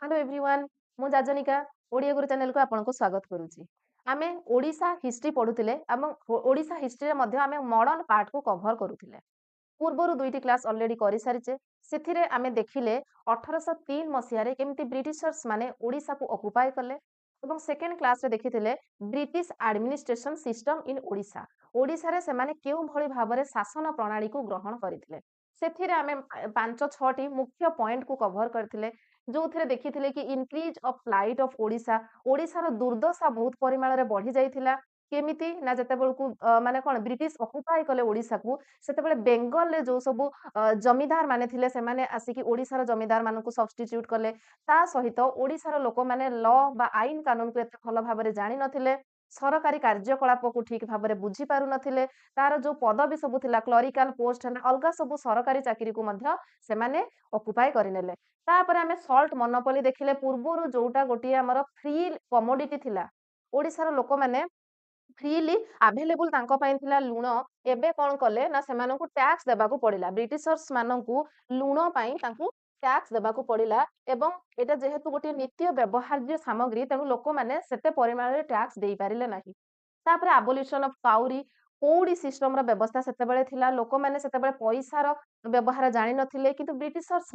Hello everyone मु जाजनिका ओडिया गुरु channel को आपनको स्वागत करूची। आमे ओडिशा हिस्ट्री पढुतिले एवं ओडिशा हिस्ट्री रे मध्ये आमे मॉडर्न पार्ट को कवर करूतिले। पूर्वरु दुईटी क्लास ऑलरेडी करि सारिचे। सेथिरे आमे देखिले 1803 मसिया रे केमती ब्रिटिशर्स माने ओडिशा को ऑक्युपाई करले एवं सेकेंड क्लास रे देखिथिले British administration system in Odisha. Odisha रे सेमाने केउ भଳି भाबरे शासन प्रणाली को ग्रहण करिथिले। सेथिरे आमे 5-6टी मुख्य पॉइंट को कवर करथिले जोथिरे देखिथिले कि increase of flight of Odisha ओडिशार दुर्दशा बहुत परिमाण रे बढ़ी जाइथिला केमिति ना जेतेबेलकू माने कोन ब्रिटिश ऑक्युपाई कले ओडिशा को सेतेबेले बेंगल रे जो सब जमीदार माने थिले से माने आसिकी ओडिशार जमीदार मानकू सब्स्टिट्यूट कले ता सहित ओडिशार लोक माने लॉ बा आईन कानून को एते भल भाबरे जानि नथिले सरकारी कार्यकलाप को ठीक भाबरे बुझी पारु नथिले तार जो पदवी सब थिला क्लरिकल पोस्ट हना अलगा सब सरकारी चाकरी को मध्य से माने ऑक्युपाई करिनेले तापर आमे सॉल्ट मोनोपोली देखिले पूर्वरु जोटा गोटी हमर फ्री कमोडिटी थिला ओडिशार लोक माने फ्रीली अवेलेबल तांको ପାଇଁ ଥିଲା ଲୁଣ ଏବେ କଣ କଲେ ନା ସେମାନଙ୍କୁ ଟ୍ୟାକ୍ସ ଦେବାକୁ ପଡିଲା ବ୍ରିଟିଶର୍ସ ମାନଙ୍କୁ ଲୁଣ ପାଇଁ ତାଙ୍କୁ ଟ୍ୟାକ୍ସ ଦେବାକୁ ପଡିଲା ଏବଂ ଏଟା ଯେହେତୁ ଗୋଟେ ନିତ୍ୟ ବ୍ୟବହାର୍ଯ୍ୟ ସାମଗ୍ରୀ ତେଣୁ ଲୋକମାନେ ସେତେ ପରିମାଣରେ ଟ୍ୟାକ୍ସ ଦେଇ ପାରିଲେ ନାହିଁ ତାପରେ ଆବୋଲିସନ ଅଫ କାଉରୀ କଉଡି ସିଷ୍ଟମ ର ବ୍ୟବସ୍ଥା ସେତେବେଳେ ଥିଲା ଲୋକମାନେ ସେତେବେଳେ ପଇସାର ବ୍ୟବହାର ଜାଣି ନଥିଲେ କିନ୍ତୁ ବ୍ରିଟିଶର୍ସ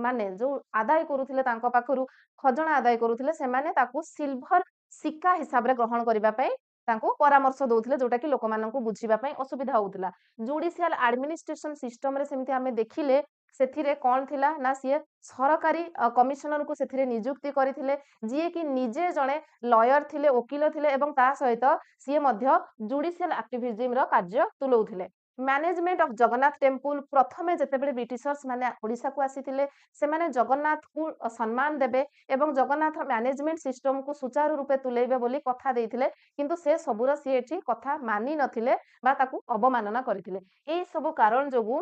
ମାନେ ଯୋଉ ଆଦାୟ କରୁଥିଲେ ତାଙ୍କ ପାଖରୁ ଖଜଣା ଆଦାୟ କରୁଥିଲେ ସେମାନେ ତାକୁ ସିଲଭର ସିକ୍କା ହିସାବରେ ଗ୍ରହଣ କରିବା ପାଇଁ ତାଙ୍କୁ ପରାମର୍ଶ ଦଉଥିଲେ ଯୋଉଟା କି ଲୋକମାନଙ୍କୁ ବୁଝିବା ପାଇଁ ଅସୁବିଧା ହଉଥିଲା ଜୁଡିସିଆଲ ଆଡମିନିଷ୍ଟ୍ରେସନ ସିଷ୍ଟମ ରେ ସେମିତି ଆମେ ଦେଖିଲେ ସେଥିରେ କଣ ଥିଲା ନା ସିଏ ସରକାରୀ କମିଶନର କୁ ସେଥିରେ ନିଯୁକ୍ତି କରିଥିଲେ ଯିଏ କି ନିଜେ ଜଣେ ଲୟର ଥିଲେ ଓକିଲ ଥିଲେ ଏବଂ ତା ସହିତ ସିଏ ମଧ୍ୟ ଜୁଡିସିଆଲ ଆକ୍ଟିଭିଜିମ ର କାର୍ଯ୍ୟ ତୁଲଉଥିଲେ ମ୍ୟାନେଜମେଣ୍ଟ ଅଫ ଜଗନ୍ନାଥ ଟେମ୍ପୁଲ ପ୍ରଥମେ ଯେତେବେଳେ ବ୍ରିଟିଶର୍ସ ମାନେ ଓଡିଶାକୁ ଆସିଥିଲେ ସେମାନେ ଜଗନ୍ନାଥକୁ ସମ୍ମାନ ଦେବେ ଏବଂ ଜଗନ୍ନାଥ ମ୍ୟାନେଜମେଣ୍ଟ ସିଷ୍ଟମ କୁ ସୁଚାରୁ ରୂପେ ତୁଲେଇବେ ବୋଲି କଥା ଦେଇଥିଲେ କିନ୍ତୁ ସେ ସବୁର ସିଏ ଏଠି କଥା ମାନି ନଥିଲେ ବା ତାକୁ ଅବମାନନା କରିଥିଲେ ଏଇ ସବୁ କାରଣ ଯୋଗୁ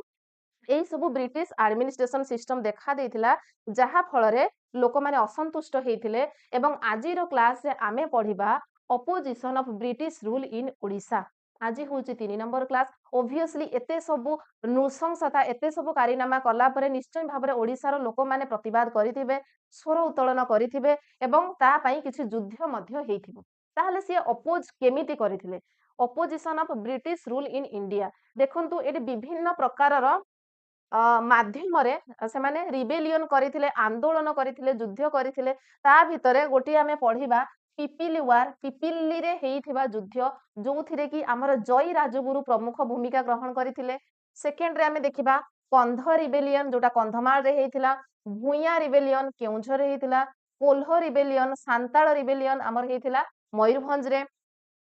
ଏଇ ସବୁ ବ୍ରିଟିଶ ଆଡମିନିଷ୍ଟ୍ରେସନ ସିଷ୍ଟମ ଦେଖା ଦେଇଥିଲା ଯାହା ଫଳରେ ଲୋକମାନେ ଅସନ୍ତୁଷ୍ଟ ହେଇଥିଲେ ଏବଂ ଆଜିର କ୍ଲାସରେ ଆମେ ପଢିବା ଅପୋଜିସନ ଅଫ ବ୍ରିଟିଶ ରୁଲ ଇନ ଓଡିଶା ଆଜି ହଉଛି 3 ନମ୍ବର କ୍ଲାସ ଓଭିୟସଲି ଏତେ ସବୁ ନୃଶଂସତା ଏତେ ସବୁ କାରିନାମା କଲା ପରେ ନିଶ୍ଚୟ ଭାବରେ ଓଡିଶାର ଲୋକମାନେ ପ୍ରତିବାଦ କରିଥିବେ ସ୍ୱର ଉତ୍ତୋଳନ କରିଥିବେ ଏବଂ ତା ପାଇଁ କିଛି ଯୁଦ୍ଧ ମଧ୍ୟ ହେଇଥିବ ତାହେଲେ ସିଏ ଅପୋଜ କେମିତି କରିଥିଲେ opposition of British rule in India ଦେଖନ୍ତୁ ଏଠି ବିଭିନ୍ନ ପ୍ରକାରର ମାଧ୍ୟମରେ ସେମାନେ ରିବେଲିୟନ କରିଥିଲେ ଆନ୍ଦୋଳନ କରିଥିଲେ ଯୁଦ୍ଧ କରିଥିଲେ ତା ଭିତରେ ଗୋଟିଏ ଆମେ ପଢିବା ପିପିଲି ୱାର ପିପିଲିରେ ହେଇଥିବା ଯୁଦ୍ଧ ଯୋଉଥିରେ କି ଆମର ଜୟୀ ରାଜଗୁରୁ ପ୍ରମୁଖ ଭୂମିକା ଗ୍ରହଣ କରିଥିଲେ ସେକେଣ୍ଡରେ ଆମେ ଦେଖିବା କନ୍ଧ ରିବେଲିୟନ ଯୋଉଟା କନ୍ଧମାଳରେ ହେଇଥିଲା ଭୂୟାଁ ରିବେଲିୟନ କେଉଁଝରରେ ହେଇଥିଲା କୋଲ୍ହ ରିବେଲିୟନ ସାନ୍ତାଳ ରିବେଲିୟନ ଆମର ହେଇଥିଲା ମୟୂରଭଞ୍ଜରେ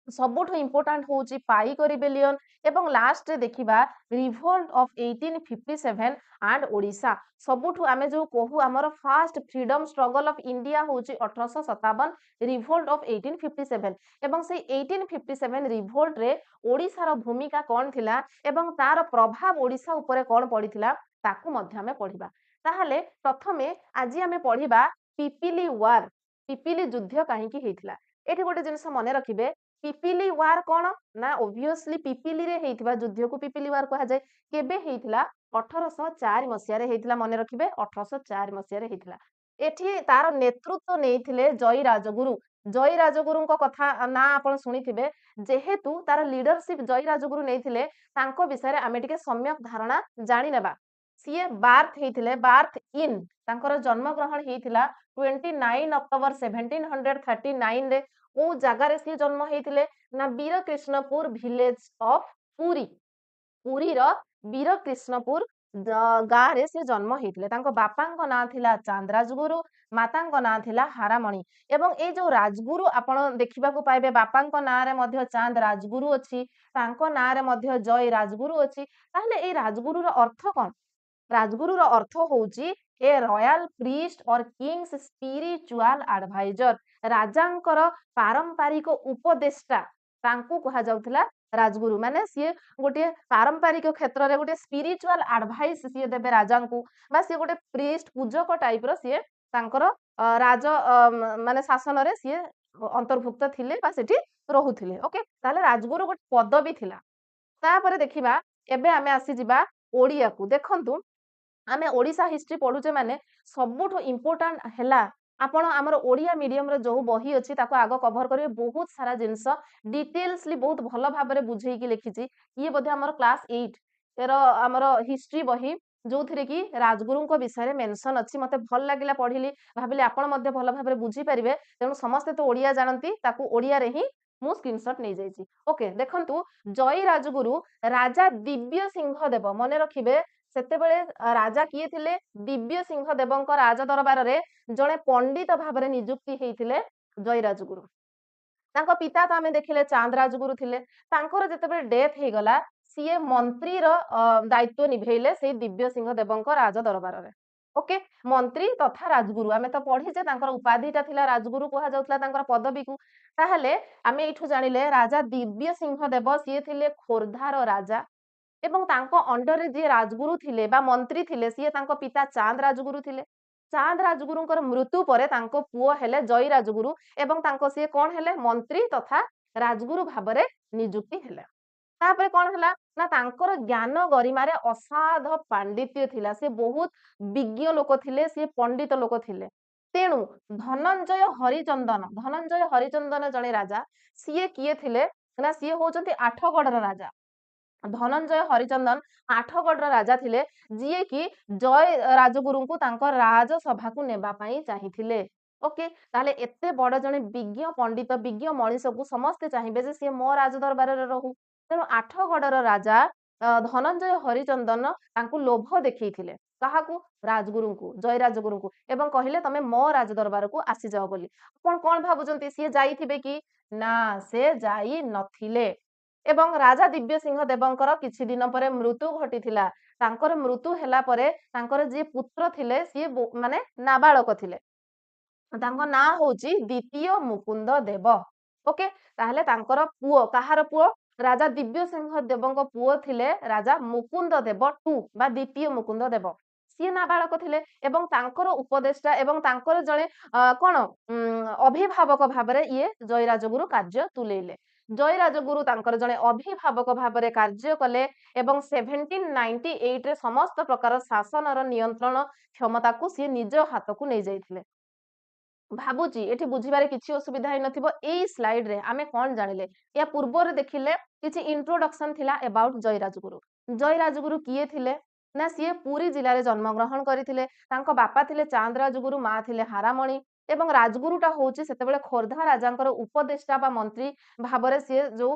ସବୁଠୁ ଇମ୍ପୋର୍ଟାଣ୍ଟ ହଉଛି ପାଇକ ରିବେଲିୟନ ଏବଂ ଲାଷ୍ଟରେ ଦେଖିବା ରିଭୋଲ୍ଟ ଅଫ 1857 ଆଣ୍ଡ ଓଡିଶା ସବୁଠୁ ଆମେ ଯୋଉ କହୁ ଆମର first freedom struggle of India ହଉଛି 1857 ରିଭୋଲ୍ଟ ଅଫ 1857 ଏବଂ ସେଇ 1857 ରିଭୋଲ୍ଟ ରେ ଓଡିଶାର ଭୂମିକା କଣ ଥିଲା ଏବଂ ତାର ପ୍ରଭାବ ଓଡିଶା ଉପରେ କଣ ପଡିଥିଲା ତାକୁ ମଧ୍ୟ ଆମେ ପଢିବା ତାହେଲେ ପ୍ରଥମେ ଆଜି ଆମେ ପଢିବା ପିପିଲି ୱାର ପିପିଲି ଯୁଦ୍ଧ କାହିଁକି ହେଇଥିଲା ଏଠି ଗୋଟେ ଜିନିଷ ମନେ ରଖିବେ ପିପିଲି ୱାର କଣ ନା ଓଭିୟସଲି ପିପିଲିରେ ହେଇଥିବା ଯୁଦ୍ଧକୁ ପିପିଲି ୱାର କୁହାଯାଏ କେବେ ହେଇଥିଲା 1804 ମସିହାରେ ହେଇଥିଲା ମନେ ରଖିବେ 1804 ମସିହାରେ ହେଇଥିଲା ଏଠି ତାର ନେତୃତ୍ୱ ନେଇଥିଲେ ଜୟୀ ରାଜଗୁରୁଙ୍କ କଥା ନା ଆପଣ ଶୁଣିଥିବେ ଯେହେତୁ ତାର ଲିଡରସିପ ଜୟୀ ରାଜଗୁରୁ ନେଇଥିଲେ ତାଙ୍କ ବିଷୟରେ ଆମେ ଟିକେ ସମ୍ୟକ ଧାରଣା ଜାଣିନେବା ସିଏ ବାର୍ଥ ହେଇଥିଲେ ବାର୍ଥ ଇନ୍ ତାଙ୍କର ଜନ୍ମ ଗ୍ରହଣ ହେଇଥିଲା 29 ଅକ୍ଟୋବର 1739 ରେ କୋଉ ଜାଗାରେ ସିଏ ଜନ୍ମ ହେଇଥିଲେ ନା ବୀରକୃଷ୍ଣପୁର ଭିଲେଜ ଅଫ ପୁରୀ ପୁରୀର ବୀରକୃଷ୍ଣପୁର ଗାଁରେ ସେ ଜନ୍ମ ହେଇଥିଲେ ତାଙ୍କ ବାପାଙ୍କ ନାଁ ଥିଲା ଚାନ୍ଦ ରାଜଗୁରୁ ମାତାଙ୍କ ନାଁ ଥିଲା ହାରାମଣି ଏବଂ ଏଇ ଯୋଉ ରାଜଗୁରୁ ଆପଣ ଦେଖିବାକୁ ପାଇବେ ବାପାଙ୍କ ନାଁରେ ମଧ୍ୟ ଚାନ୍ଦ ରାଜଗୁରୁ ଅଛି ତାଙ୍କ ନାଁରେ ମଧ୍ୟ ଜୟ ରାଜଗୁରୁ ଅଛି ତାହେଲେ ଏଇ ରାଜଗୁରୁର ଅର୍ଥ କଣ ରାଜଗୁରୁର ଅର୍ଥ ହଉଛି ଏ ରୟାଲ ପ୍ରିଷ୍ଟ ଅର କିଙ୍ଗସ ସ୍ପିରିଚୁଆଲ ଆଡଭାଇଜର ରାଜାଙ୍କର ପାରମ୍ପରିକ ଉପଦେଷ୍ଟା ତାଙ୍କୁ କୁହାଯାଉଥିଲା ରାଜଗୁରୁ ମାନେ ସିଏ ଗୋଟିଏ ପାରମ୍ପରିକ କ୍ଷେତ୍ରରେ ଗୋଟେ ସ୍ପିରିଚୁଆଲ ଆଡଭାଇସ ସିଏ ଦେବେ ରାଜାଙ୍କୁ ବା ସିଏ ଗୋଟେ ପ୍ରିଷ୍ଟ ପୂଜକ ଟାଇପର ସିଏ ତାଙ୍କର ରାଜ ମାନେ ଶାସନରେ ସିଏ ଅନ୍ତର୍ଭୁକ୍ତ ଥିଲେ ବା ସେଠି ରହୁଥିଲେ ଓକେ ତାହେଲେ ରାଜଗୁରୁ ଗୋଟେ ପଦବୀ ଥିଲା ତାପରେ ଦେଖିବା ଏବେ ଆମେ ଆସିଯିବା ଓଡିଆକୁ ଦେଖନ୍ତୁ ଆମେ ଓଡିଶା ହିଷ୍ଟ୍ରି ପଢୁଛେ ମାନେ ସବୁଠୁ ଇମ୍ପୋର୍ଟାଣ୍ଟ ହେଲା ଆପଣ ଆମର ଓଡ଼ିଆ ମିଡିୟମର ଯୋଉ ବହି ଅଛି ତାକୁ ଆଗ କଭର କରିବେ। ବହୁତ ସାରା ଜିନିଷ ଡିଟେଲ୍ସଲି ବହୁତ ଭଲ ଭାବରେ ବୁଝେଇକି ଲେଖିଛି। ଇଏ ବୋଧେ ଆମର କ୍ଲାସ୍ 8 ର ଆମର ହିଷ୍ଟ୍ରି ବହି, ଯୋଉଥିରେ କି ରାଜଗୁରୁଙ୍କ ବିଷୟରେ ମେନସନ ଅଛି। ମତେ ଭଲ ଲାଗିଲା ପଢିଲି, ଭାବିଲି ଆପଣ ମଧ୍ୟ ଭଲ ଭାବରେ ବୁଝିପାରିବେ। ତେଣୁ ସମସ୍ତେ ତ ଓଡ଼ିଆ ଜାଣନ୍ତି, ତାକୁ ଓଡ଼ିଆରେ ହିଁ ମୁଁ ସ୍କ୍ରିନଶଟ ନେଇଯାଇଛି। ଓକେ, ଦେଖନ୍ତୁ ଜୟୀ ରାଜଗୁରୁ ରାଜା ଦିବ୍ୟ ସିଂହ ଦେବ, ମନେ ରଖିବେ ସେତେବେଳେ ରାଜା କିଏ ଥିଲେ? ଦିବ୍ୟ ସିଂହ ଦେବଙ୍କ ରାଜ ଦରବାରରେ ଜଣେ ପଣ୍ଡିତ ଭାବରେ ନିଯୁକ୍ତି ହେଇଥିଲେ ଜୟୀ ରାଜଗୁରୁ। ତାଙ୍କ ପିତା ତ ଆମେ ଦେଖିଲେ ଚାନ୍ଦ ରାଜଗୁରୁ ଥିଲେ। ତାଙ୍କର ଯେତେବେଳେ ଡେଥ ହେଇଗଲା, ସିଏ ମନ୍ତ୍ରୀର ଦାୟିତ୍ୱ ନିଭେଇଲେ ସେଇ ଦିବ୍ୟ ସିଂହ ଦେବଙ୍କ ରାଜ ଦରବାରରେ। ଓକେ, ମନ୍ତ୍ରୀ ତଥା ରାଜଗୁରୁ, ଆମେ ତ ପଢିଛେ ତାଙ୍କର ଉପାଧିଟା ଥିଲା ରାଜଗୁରୁ କୁହାଯାଉଥିଲା ତାଙ୍କର ପଦବୀକୁ। ତାହେଲେ ଆମେ ଏଇଠୁ ଜାଣିଲେ ରାଜା ଦିବ୍ୟ ସିଂହ ଦେବ ସିଏ ଥିଲେ ଖୋର୍ଦ୍ଧାର ରାଜା, ଏବଂ ତାଙ୍କ ଅଣ୍ଡରରେ ଯିଏ ରାଜଗୁରୁ ଥିଲେ ବା ମନ୍ତ୍ରୀ ଥିଲେ ସିଏ ତାଙ୍କ ପିତା ଚାନ୍ଦ ରାଜଗୁରୁ ଥିଲେ। ଚାନ୍ଦ ରାଜଗୁରୁଙ୍କର ମୃତ୍ୟୁ ପରେ ତାଙ୍କ ପୁଅ ହେଲେ ଜୟୀ ରାଜଗୁରୁ, ଏବଂ ତାଙ୍କ ସିଏ କଣ ହେଲେ? ମନ୍ତ୍ରୀ ତଥା ରାଜଗୁରୁ ଭାବରେ ନିଯୁକ୍ତି ହେଲେ। ତାପରେ କଣ ହେଲା ନା ତାଙ୍କର ଜ୍ଞାନ ଗରିମାରେ ଅସାଧ ପାଣ୍ଡିତ୍ୟ ଥିଲା, ସେ ବହୁତ ବିଜ୍ଞ ଲୋକ ଥିଲେ, ସେ ପଣ୍ଡିତ ଲୋକ ଥିଲେ। ତେଣୁ ଧନଞ୍ଜୟ ହରିଚନ୍ଦନ ଜଣେ ରାଜା। ସିଏ କିଏ ଥିଲେ ନା ସିଏ ହଉଛନ୍ତି ଆଠଗଡର ରାଜା। ଧନଞ୍ଜୟ ହରିଚନ୍ଦନ ଆଠଗଡର ରାଜା ଥିଲେ, ଯିଏ କି ଜୟ ରାଜଗୁରୁଙ୍କୁ ତାଙ୍କ ରାଜସଭାକୁ ନେବା ପାଇଁ ଚାହିଁଥିଲେ। ଓକେ, ତାହେଲେ ଏତେ ବଡ ଜଣେ ବିଜ୍ଞ ପଣ୍ଡିତ, ବିଜ୍ଞ ମଣିଷକୁ ସମସ୍ତେ ଚାହିଁବେ ଯେ ସିଏ ମୋ ରାଜ ଦରବାରରେ ରହୁ। ତେଣୁ ଆଠଗଡର ରାଜା ଧନଞ୍ଜୟ ହରିଚନ୍ଦନ ତାଙ୍କୁ ଲୋଭ ଦେଖେଇଥିଲେ। କାହାକୁ? ରାଜଗୁରୁଙ୍କୁ, ଜୟ ରାଜଗୁରୁଙ୍କୁ, ଏବଂ କହିଲେ ତମେ ମୋ ରାଜ ଦରବାରକୁ ଆସିଯାଅ ବୋଲି। ଆପଣ କଣ ଭାବୁଛନ୍ତି ସିଏ ଯାଇଥିବେ କି? ନା, ସେ ଯାଇ ନଥିଲେ। ଏବଂ ରାଜା ଦିବ୍ୟ ସିଂହ ଦେବଙ୍କର କିଛି ଦିନ ପରେ ମୃତ୍ୟୁ ଘଟିଥିଲା। ତାଙ୍କର ମୃତ୍ୟୁ ହେଲା ପରେ ତାଙ୍କର ଯିଏ ପୁତ୍ର ଥିଲେ ସିଏ ମାନେ ନାବାଳକ ଥିଲେ। ତାଙ୍କ ନାଁ ହଉଛି ଦ୍ୱିତୀୟ ମୁକୁନ୍ଦ ଦେବ। ଓକେ, ତାହେଲେ ତାଙ୍କର ପୁଅ, କାହାର ପୁଅ? ରାଜା ଦିବ୍ୟ ସିଂହ ଦେବଙ୍କ ପୁଅ ଥିଲେ ରାଜା ମୁକୁନ୍ଦ ଦେବ ଟୁ ବା ଦ୍ୱିତୀୟ ମୁକୁନ୍ଦ ଦେବ। ସିଏ ନାବାଳକ ଥିଲେ ଏବଂ ତାଙ୍କର ଉପଦେଷ୍ଟା ଏବଂ ତାଙ୍କର ଜଣେ କଣ ଅଭିଭାବକ ଭାବରେ ଇଏ ଜୟୀ ରାଜଗୁରୁ କାର୍ଯ୍ୟ ତୁଲେଇଲେ। ଜୟୀ ରାଜଗୁରୁ ତାଙ୍କର ଜଣେ ଅଭିଭାବକ ଭାବରେ କାର୍ଯ୍ୟ କଲେ ଏବଂ 1798 ରେ ସମସ୍ତ ପ୍ରକାର ଶାସନର ନିୟନ୍ତ୍ରଣ କ୍ଷମତାକୁ ସିଏ ନିଜ ହାତକୁ ନେଇଯାଇଥିଲେ। ଭାବୁଛି ଏଠି ବୁଝିବାରେ କିଛି ଅସୁବିଧା ହେଇନଥିବ। ଏଇ ସ୍ଲାଇଡରେ ଆମେ କଣ ଜାଣିଲେ? ୟା ପୂର୍ବରୁ ଦେଖିଲେ କିଛି ଇଣ୍ଟ୍ରୋଡକ୍ସନ ଥିଲା ଏବାଉଟ ଜୟୀ ରାଜଗୁରୁ। ଜୟୀ ରାଜଗୁରୁ କିଏ ଥିଲେ? ନା ସିଏ ପୁରୀ ଜିଲ୍ଲାରେ ଜନ୍ମଗ୍ରହଣ କରିଥିଲେ। ତାଙ୍କ ବାପା ଥିଲେ ଚାନ୍ଦ ରାଜଗୁରୁ, ମା ଥିଲେ ହାରାମଣି, ଏବଂ ରାଜଗୁରୁଟା ହଉଛି ସେତେବେଳେ ଖୋର୍ଦ୍ଧା ରାଜାଙ୍କର ଉପଦେଷ୍ଟା ବା ମନ୍ତ୍ରୀ ଭାବରେ ସିଏ ଯୋଉ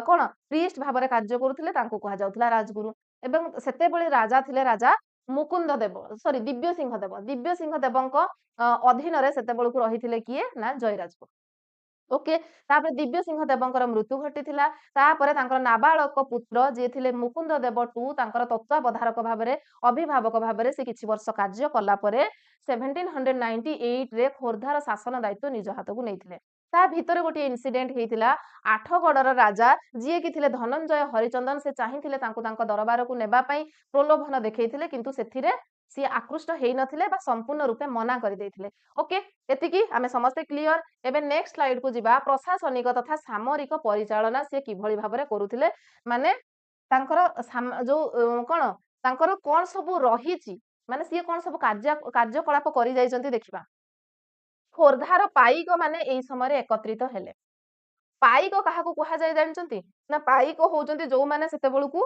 କଣ ପ୍ରିଷ୍ଟ ଭାବରେ କାର୍ଯ୍ୟ କରୁଥିଲେ ତାଙ୍କୁ କୁହାଯାଉଥିଲା ରାଜଗୁରୁ। ଏବଂ ସେତେବେଳେ ରାଜା ଥିଲେ ରାଜା ମୁକୁନ୍ଦ ଦେବ, ସରି ଦିବ୍ୟ ସିଂହ ଦେବ। ଦିବ୍ୟ ସିଂହ ଦେବଙ୍କ ଅଧୀନରେ ସେତେବେଳକୁ ରହିଥିଲେ କିଏ? ନା ଜୟୀ ରାଜଗୁରୁ। ଓକେ, ତାପରେ ଦିବ୍ୟ ସିଂହ ଦେବଙ୍କର ମୃତ୍ୟୁ ଘଟିଥିଲା। ତାପରେ ତାଙ୍କର ନାବାଳକ ପୁତ୍ର ଯିଏ ଥିଲେ ମୁକୁନ୍ଦ ଦେବ ଟୁ, ତାଙ୍କର ତତ୍ତ୍ୱାବଧାରକ ଭାବରେ, ଅଭିଭାବକ ଭାବରେ ସେ କିଛି ବର୍ଷ କାର୍ଯ୍ୟ କଲା ପରେ 1798 ରେ ଖୋର୍ଦ୍ଧାର ଶାସନ ଦାୟିତ୍ୱ ନିଜ ହାତକୁ ନେଇଥିଲେ। ତା ଭିତରେ ଗୋଟିଏ ଇନସିଡେଣ୍ଟ ହେଇଥିଲା। ଆଠଗଡର ରାଜା ଯିଏ କି ଥିଲେ ଧନଞ୍ଜୟ ହରିଚନ୍ଦନ, ସେ ଚାହିଁଥିଲେ ତାଙ୍କୁ ତାଙ୍କ ଦରବାରକୁ ନେବା ପାଇଁ, ପ୍ରଲୋଭନ ଦେଖେଇଥିଲେ, କିନ୍ତୁ ସେଥିରେ ସିଏ ଆକୃଷ୍ଟ ହେଇନଥିଲେ ବା ସମ୍ପୂର୍ଣ୍ଣ ରୂପେ ମନା କରିଦେଇଥିଲେ। ଓକେ, ଏତିକି ଆମେ ସମସ୍ତେ କ୍ଲିୟର। ଏବେ ନେକ୍ସଟ ସ୍ଲାଇଡ କୁ ଯିବା। ପ୍ରଶାସନିକ ତଥା ସାମରିକ ପରିଚାଳନା ସେ କିଭଳି ଭାବରେ କରୁଥିଲେ, ମାନେ ତାଙ୍କର ଯୋଉ କଣ ତାଙ୍କର କଣ ସବୁ ରହିଛି, ମାନେ ସିଏ କଣ ସବୁ କାର୍ଯ୍ୟକଳାପ କରି ଯାଇଛନ୍ତି ଦେଖିବା। ଖୋର୍ଦ୍ଧାର ପାଇକ ମାନେ ଏଇ ସମୟରେ ଏକତ୍ରିତ ହେଲେ। ପାଇକ କାହାକୁ କୁହାଯାଏ ଜାଣିଛନ୍ତି? ନା ପାଇକ ହଉଛନ୍ତି ଯୋଉମାନେ ସେତେବେଳକୁ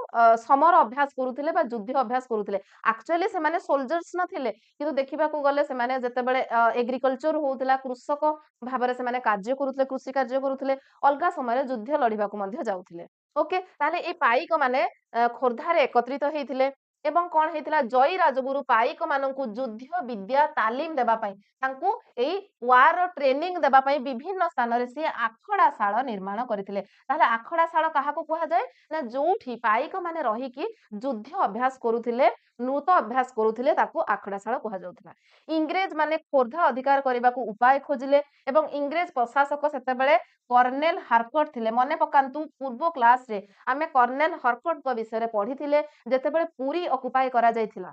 ସମର ଅଭ୍ୟାସ କରୁଥିଲେ ବା ଯୁଦ୍ଧ ଅଭ୍ୟାସ କରୁଥିଲେ। ଆକ୍ଚୁଆଲି ସେମାନେ ସୋଲଜର୍ସ ନଥିଲେ, କିନ୍ତୁ ଦେଖିବାକୁ ଗଲେ ସେମାନେ ଯେତେବେଳେ ଏଗ୍ରିକଲଚର ହଉଥିଲା, କୃଷକ ଭାବରେ ସେମାନେ କାର୍ଯ୍ୟ କରୁଥିଲେ, କୃଷି କାର୍ଯ୍ୟ କରୁଥିଲେ, ଅଲଗା ସମୟରେ ଯୁଦ୍ଧ ଲଢିବାକୁ ମଧ୍ୟ ଯାଉଥିଲେ। ଓକେ, ତାହେଲେ ଏଇ ପାଇକ ମାନେ ଖୋର୍ଦ୍ଧାରେ ଏକତ୍ରିତ ହେଇଥିଲେ। ଏବଂ କଣ ହେଇଥିଲା? ଜୟୀ ରାଜଗୁରୁ ପାଇକ ମାନଙ୍କୁ ଯୁଦ୍ଧ ବିଦ୍ୟା ତାଲିମ ଦେବା ପାଇଁ, ତାଙ୍କୁ ଏଇ ୱାର ଟ୍ରେନିଂ ଦେବା ପାଇଁ ବିଭିନ୍ନ ସ୍ଥାନରେ ସିଏ ଆଖଡା ଶାଳ ନିର୍ମାଣ କରିଥିଲେ। ତାହେଲେ ଆଖଡା ଶାଳ କାହାକୁ କୁହାଯାଏ? ନା ଯୋଉଠି ପାଇକ ମାନେ ରହିକି ଯୁଦ୍ଧ ଅଭ୍ୟାସ କରୁଥିଲେ, ନୃତ ଅଭ୍ୟାସ କରୁଥିଲେ, ତାକୁ ଆଖଡା ଶାଳ କୁହାଯାଉଥିଲା। ଇଂରେଜ ମାନେ ଖୋର୍ଦ୍ଧା ଅଧିକାର କରିବାକୁ ଉପାୟ ଖୋଜିଲେ ଏବଂ ଇଂରେଜ ପ୍ରଶାସକ ସେତେବେଳେ କର୍ଣ୍ଣେଲ ହାରକଟ ଥିଲେ। ମନେ ପକାନ୍ତୁ ପୂର୍ବ କ୍ଲାସରେ ଆମେ କର୍ଣ୍ଣେଲ ହାରକଟଙ୍କ ବିଷୟରେ ପଢିଥିଲେ, ଯେତେବେଳେ ପୁରୀ ଅକୁପାଏ କରାଯାଇଥିଲା।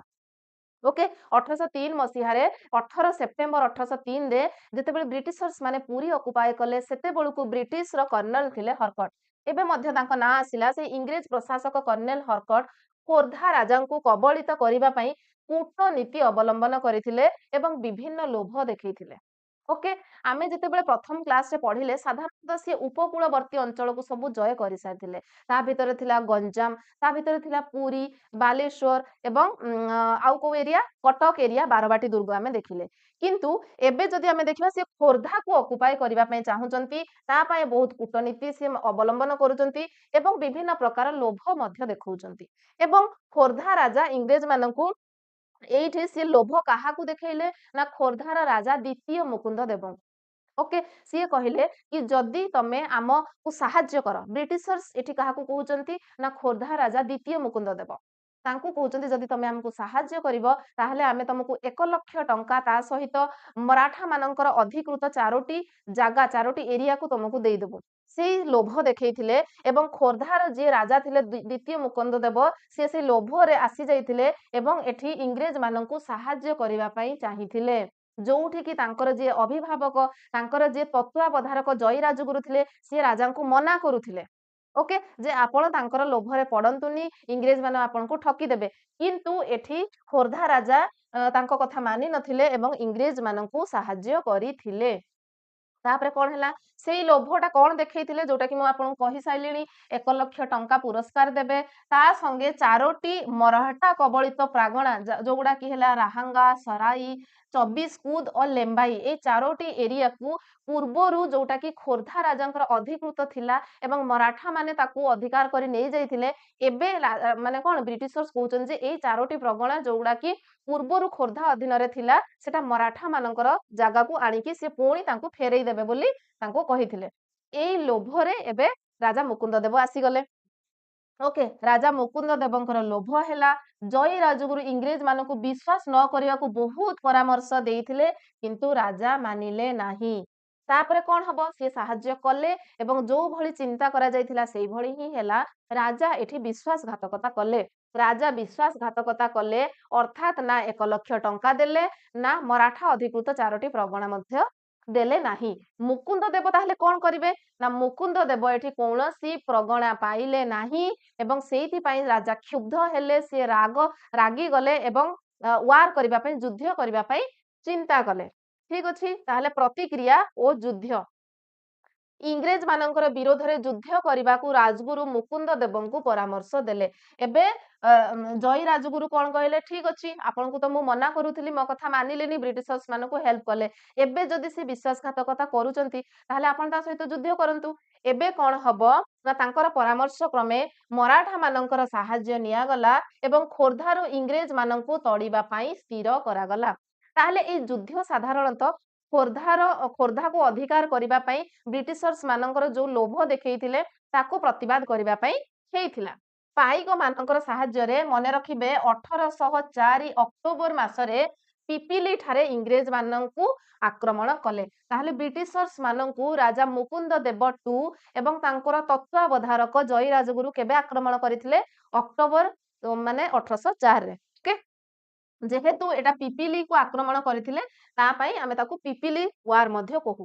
ଓକେ, 1803 ମସିହାରେ 18 ସେପ୍ଟେମ୍ବର 1803 ରେ ଯେତେବେଳେ ବ୍ରିଟିଶର୍ସ ମାନେ ପୁରୀ ଅକୁପାଏ କଲେ, ସେତେବେଳକୁ ବ୍ରିଟିଶର କର୍ଣ୍ଣେଲ ଥିଲେ ହରକଟ। ଏବେ ମଧ୍ୟ ତାଙ୍କ ନାଁ ଆସିଲା। ସେ ଇଂରେଜ ପ୍ରଶାସକ କର୍ଣ୍ଣେଲ ହରକଟ ଖୋର୍ଦ୍ଧା ରାଜାଙ୍କୁ କବଳିତ କରିବା ପାଇଁ କୂଟନୀତି ଅବଲମ୍ବନ କରିଥିଲେ ଏବଂ ବିଭିନ୍ନ ଲୋଭ ଦେଖେଇଥିଲେ। ओके आमे जेतेबेले प्रथम क्लास रे पढ़िले साधारणतः सी उपकूलवर्ती अंचल को सब जय कर सारिथिले ता भितर थिला गंजाम ता भितर थिला पुरी बालेश्वर एवं आउ को एरिया कटक एरिया बारबाटी दुर्ग आमे देखिले किंतु एबे जदि आमे देखिबा से खोर्धा को ऑक्युपाई करिवा पय चाहुचंती ता पय बहुत कूटनीति से अवलंबन करूचंती एवं विभिन्न प्रकार लोभ मध्य देखौचंती एवं खोर्धा राजा इंग्रेज माननकु एइठी से लोभ काहाकू देखैले ना खोर्धार राजा द्वितीय मुकुंद देव ओके सीए कहले कि जदि तमे आमको साहाଯ୍य कर ब्रिटिशर्स एठी काहाकू कहउचंती ना खोर्धा राजा द्वितीय मुकुंद देव तांकू कहउचंती जदि तमे हमको साहाଯ୍य करिवो ताहले आमे तुमको 1 लाख टंका ता सहित मराठा मानकर अधिकृत चारोटी जागा चारोटी एरिया को तुमको देई देबो सेई लोभ देखैथिले एवं खोर्धार जे राजा थिले द्वितीय मुकुंद देव से लोभरे आसी जाइथिले एवं एठी इंग्रेज माननकू साहाଯ୍य करिवा पई चाहिथिले जोउठी कि तांकर जे अभिभावक तांकर जे तत्वावधारक जय राजगुरु थिले से राजा को मना करुथिले ओके जे आपण तांकर लोभरे पड़ंतुनी इंग्रेज माने आपण को ठकी देबे किंतु एठी खोर्धा राजा तांको कथा मानि नथिले एवं इंग्रेज माननकू साहाଯ୍य करिथिले तापरे कोन हला सेई लोभटा कोन देखैथिले जोटा कि मु आपन कहि साइलिनी 1 लाख टंका पुरस्कार देबे ता संगे चारोटी मराठा कबलित प्रागणा जोगुडा कि हला राहांगा सराई 24 कूद और लेम्बाई ए चारोटी एरिया को पूर्वरु जोटा कि खोर्धा राजांकर अधिकृत थिला एवं मराठा माने ताकू अधिकार करी नै जाइथिले एबे माने कोन ब्रिटिशर्स कहउचन जे ए चारोटी प्रगणा जोगुडा कि पूर्वरु खोर्धा अधीन रे थिला सेटा मराठा मानकर जागा को आनिकी से पुणी तांकू फेरई देबे बोली तांकू कहिथिले एई लोभरे एबे राजा मुकुंद देव आसीगले ओके राजा मुकुंद देवंकर लोभ हैला जय राजगुरु इंग्रेज मानकू विश्वास न करिया को बहुत परामर्श देइथिले किंतु राजा मानिले नाही तापरे कोन हबो से साहाଯ୍य कले एवं जो भली चिंता करा जाइथिला सेई भली ही हैला राजा एठी विश्वासघातकता कले राजा विश्वासघातकता कले अर्थात ना 1 लाख टंका देले ना मराठा अधिकृत चारोटी प्रगणा मध्य देले नाही मुकुंद देव ताहले कोन करिवे ना मुकुंद देव एठी कौनसी प्रगणा पाइले नाही एवं सेइथि पई राजा क्षुब्ध हेले से रागी गले एवं वार करिवा पई युद्ध करिवा पई चिंता कले ठीक अछि ताहले प्रतिक्रिया ओ युद्ध इंग्रेज मानकर विरोध रे युद्ध करबा को राजगुरु मुकुंद देवं को परामर्श देले एबे जय राजगुरु कोन कहले ठीक अछि आपन को तो मु मना करूथली मो कथा मानिलेनी ब्रिटिशर्स मान को हेल्प कले एबे जदि से विश्वासघातकता करूचंती ताहले आपन ता सहित युद्ध करंतु एबे कोन हबो ना तांकर परामर्श क्रमे मराठा मानकर सहाय्य निया गला एवं खोर्धारो इंग्रेज माननकू तड़ीबा पई स्थिर करा गला ताहले ए युद्ध साधारणतः खोर्धा को अधिकार करिबा पई ब्रिटिशर्स मानकर जो लोभ देखैथिले ताको प्रतिवाद करिबा पई हेइथिला पाइक मानकर साहाय्य रे मने रखिबे 1804 अक्टोबर मासरे पिपिली ठारे इंग्रेज माननकू आक्रमण कले ताहले ब्रिटिशर्स माननकू राजा मुकुंद देव टू एवं तांकर तत्वावधारक जय राजगुरु केबे आक्रमण करिथिले अक्टोबर माने 1804 रे ओके जेहेतु एटा पिपिली को आक्रमण करथिले ता पई आमे ताकू पिपिली वार मध्य कहू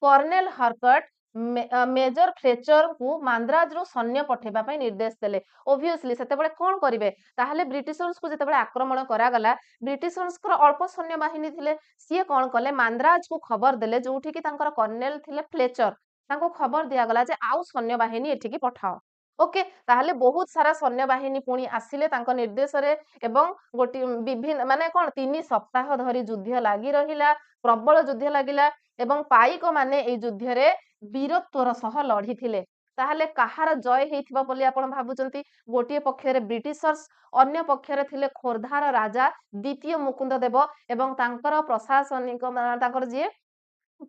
कर्नेल हरकट मेजर फ्लेचर को मांद्राज रो सैन्य पठेबा पई निर्देश देले ऑब्वियसली सेतेबेले कोन करिवे ताहले ब्रिटिशर्स को जेतेबेले आक्रमण करा गला ब्रिटिशर्स को अल्प सैन्य बाहिनी थिले सिए कोन कले मांद्राज को खबर देले जोठी कि तांकर कर्नेल थिले फ्लेचर तांको खबर दिया गला जे आउ सैन्य बाहिनी एठी की पठाओ ओके ताहले बहुत सारा सैन्य बाहिनी पुणी आसिले तांको निर्देश रे एवं गोटी विभिन्न माने कोन 3 सप्ताह धरि युद्ध लागि रहिला प्रबल युद्ध लागिला एवं पाइक माने ए युद्ध रे वीरत्वर सह लढी थिले ताहले कहार जय हेइथिबा बोली आपण भाबुचंती गोटिए पक्षरे ब्रिटिशर्स अन्य पक्षरे थिले खोर्धार राजा द्वितीय मुकुंद देव एवं तांकर प्रशासनिक तांकर जे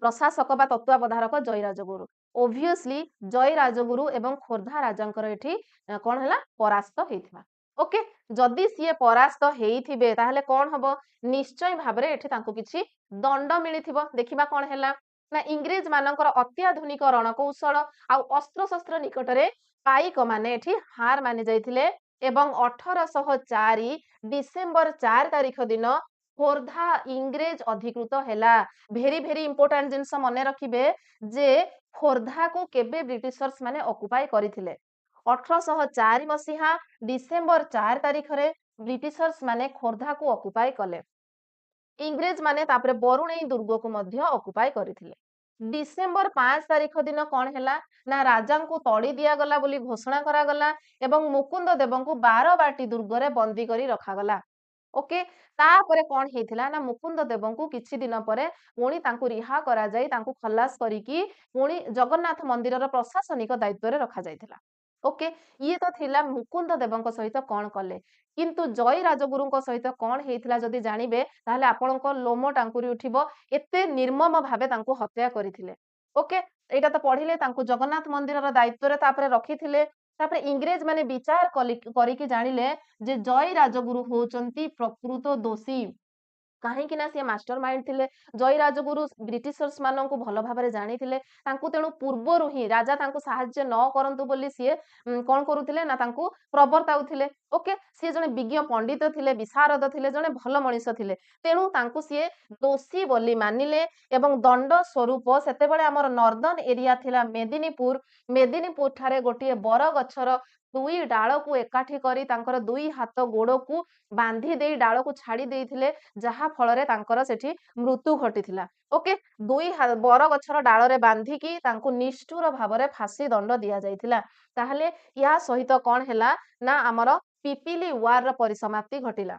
प्रशासक बा तत्वावधारक जय राजगुरु ऑब्वियसली जय राजगुरु एवं खोर्धा राजांकर एठी कोन हला परास्त हेइथिबा ओके जदि सीए परास्त हेइथिबे ताहले कोन हबो निश्चय भाबरे एठी तांको किछि दंड मिलिथिबो देखिबा कोन हला ना इंग्रेज मानकर अत्याधुनिक रणकौशल आ अस्त्र शस्त्र निकटरे पाइक माने एठी हार मानि जाइथिले एवं 1804 डिसेंबर 4 तारिख दिन खोर्धा इंग्रेज अधिकृत हैला भेरी भेरी इंपोर्टेंट जिनस मने रखिबे जे खोर्धा को केबे ब्रिटिशर्स माने ऑक्युपाई करिथिले 1804 मसीहा डिसेंबर 4 तारिख रे ब्रिटिशर्स माने खोर्धा को ऑक्युपाई कले इंग्रेज माने तापरे बरुणेई दुर्ग को मध्य ऑक्युपाई करथिले। डिसेंबर 5 तारिख दिन कौन हैला ना राजा को तड़ी दिया गला बोली घोषणा करा गला एवं मुकुंद देव को 12 दुर्ग रे बंदी करी रखा गला। ओके तापरे कौन हेथिला ना मुकुंद देव को किछि दिन परे पुणी तांकु रिहा करा जाई तांकु खलास करिकी पुणी जगन्नाथ मंदिर रो प्रशासनिक दायित्व रे रखा जायतिला। ओके ये तो थिला मुकुंद देवଙ୍କ सहित कौन कले किंतु जय राजगुरुଙ୍କ सहित कौन हेथिला जदि जानिबे ताहले आपणको लोम टांकुरी उठिबो एते निर्मम भाबे तांकु हत्या करिथिले। ओके एटा तो पढिले तांकु जगन्नाथ मंदिर रो दायित्व रे तापरे रखिथिले तापरे इंग्रेज माने विचार करिकी जानिले जे जय राजगुरु होचंती प्रकृत दोषी काहेकि ना से मास्टर माइंड थिले जय राजगुरु ब्रिटिशर्स माननकु भलो भाबरे जानिथिले तांकु तेणु पूर्वरु ही राजा तांकु साहाय्य न करंतु बोली सिए कोन करूथिले ना तांकु प्रवर्ताउथिले। ओके सिए जने विज्ञ पंडित थिले विशारद थिले जने भलो मनिष थिले तेणु तांकु सिए दोषी बोली मानिले एवं दंड स्वरूप सेतेबेले हमर नॉर्दर्न एरिया थिला मेदिनीपुर ठारे गोटिए बर गछर दुई डाल को एकाठी करी तांकर दुई हाथ गोड़ को बांधी देई डाल को छाड़ी देइथिले जहा फଳରେ तांकर सेठी मृत्यु घटिथिला। ओके दुई बर गछर डाଳରେ बांधिकी तांकु निष्ठुर भाବରେ फांसी दंड दिया जाइथिला। ताहले या सहित कोन हैला ना हमर पिपिली वार र परिसमाप्ति घटिला।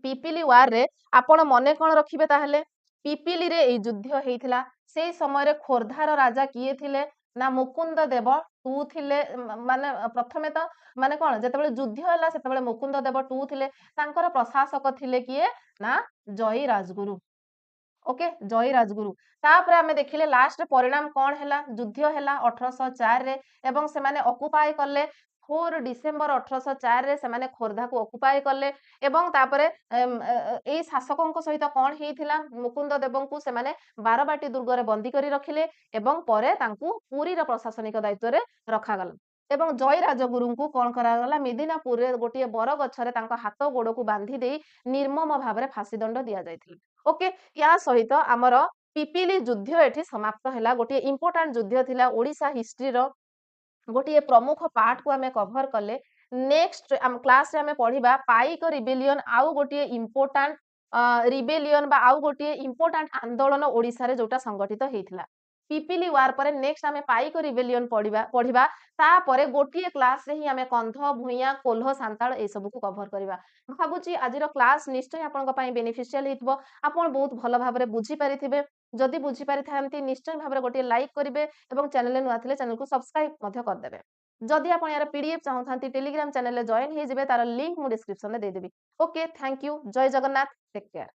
पिपिली वार रे आपण मने कोन रखिबे ताहले पिपिली रे ए युद्ध हेइथिला सेई समय रे खोरधार राजा किए थिले ना मुकुंद देव टू थिले माने प्रथमे तो माने कोन जेतेबेले युद्ध होला सेतेबेले मुकुंद देव टू थिले तांकर प्रशासक थिले किए ना जय राजगुरु। ओके जय राजगुरु तापर आमे देखिले लास्ट परिणाम कौन हैला युद्ध हैला 1804 रे एवं से माने ऑक्युपाई करले 4 डिसेंबर 1804 रे से माने खोरधा को ऑक्युपाई करले एवं तापरे एई शासकଙ୍କ सहित कौन हेइथिला मुकुंद देवଙ୍କୁ से माने 12 दुर्ग रे बंदी करी रखिले एवं परे तांकु पुरी रो प्रशासनिक दायित्व रे रखा गला। एवं जय राजगुरु कौन करा गला मेदिनापुर रे गोटिए बर गछरे तांका हाथ गोड़ को बांधी देई निर्मम भाबरे फांसी दंड दिया जायथिला। ओके या सहित आमर पिपिली युद्ध एठी समाप्त हैला गोटे इंपोर्टेंट युद्ध थिला ओडिशा हिस्ट्री रो गोटे प्रमुख पार्ट को आमे कवर कले। नेक्स्ट क्लास रे आमे पढिबा पाइक रिबेलियन आउ गोटे इंपोर्टेंट रिबेलियन बा आउ गोटे इंपोर्टेंट आंदोलन ओडिशा रे जोटा संगठित हेइथिला। पिपिली वार परे नेक्स्ट आमे पाइक रिबेलियन पढिबा ता परे गोटिए क्लास रे ही आमे कंध भुइया कोल्ह सांताळ ए सब को कवर करिबा। भाबुची आजिरो क्लास निश्चय आपनका पई बेनिफिशियल हितबो आपण बहुत भलो भाबरे बुझी पारिथिबे। जदि बुझी पारिथांती निश्चय भाबरे गोटिए लाइक करिवे एवं चैनल नुआ थिले चैनल को सब्सक्राइब मध्य कर देबे। जदि आपण यार पीडीएफ चाहतांती टेलीग्राम चैनल ले जॉइन हे जिवे तार लिंक मु डिस्क्रिप्शन में दे देबी। ओके थैंक यू जय जगन्नाथ टेक केयर।